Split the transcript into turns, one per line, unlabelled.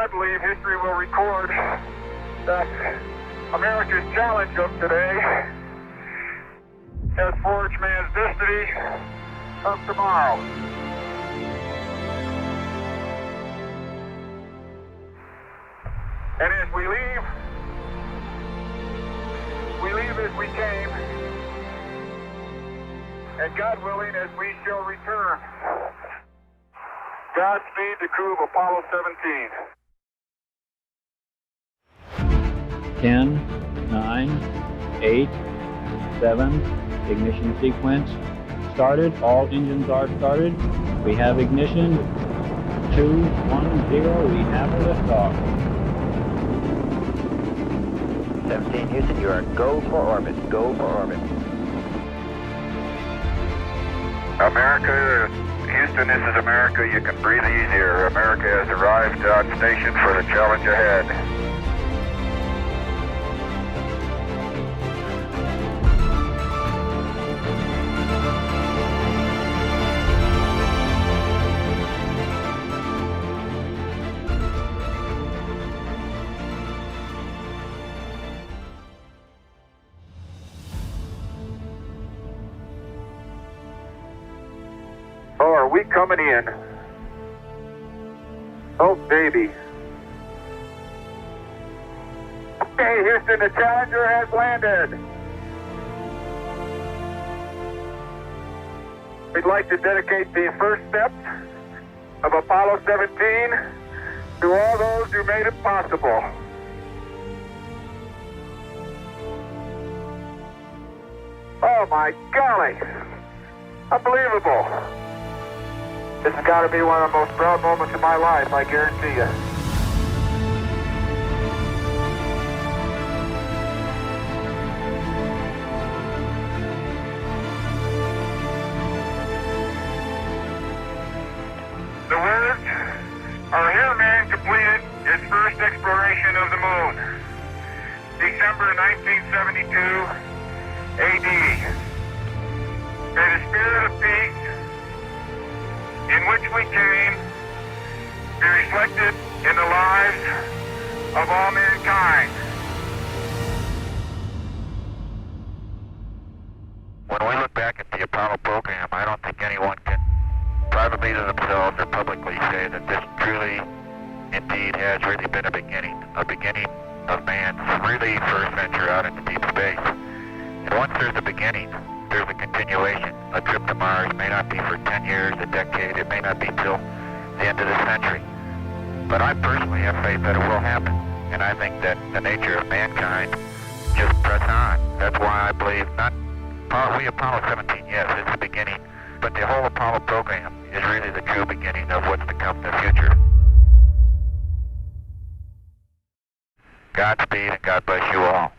I believe history will record that America's challenge of today has forged man's destiny of tomorrow. And as we leave as we came, and God willing, as we shall return. Godspeed the crew of Apollo 17.
10, 9, 8, 7, ignition sequence started. All engines are started. We have ignition. 2, 1, 0. We have a liftoff.
17 Houston, you are go for orbit. Go for orbit.
America, Houston, this is America. You can breathe easier. America has arrived on station for the challenge ahead. Oh, are we coming in? Oh, baby. Okay, Houston, the Challenger has landed. We'd like to dedicate the first steps of Apollo 17 to all those who made it possible. Oh, my golly. Unbelievable. This has got to be one of the most proud moments of my life, I guarantee you. The words are here man completed his first exploration of the moon. December 1972 AD. May the spirit of peace in which we came be reflected in the lives of all mankind.
When we look back at the Apollo program, I don't think anyone can privately to themselves or publicly say that this truly, indeed, has really been a beginning of man's really first venture out into deep space. And once there's a beginning, there's a continuation. A trip to Mars may not be for 10 years, a decade, it may not be till the end of the century. But I personally have faith that it will happen. And I think that the nature of mankind just press on. That's why I believe Apollo 17, yes, it's the beginning, but the whole Apollo program is really the true beginning of what's to come in the future. Godspeed and God bless you all.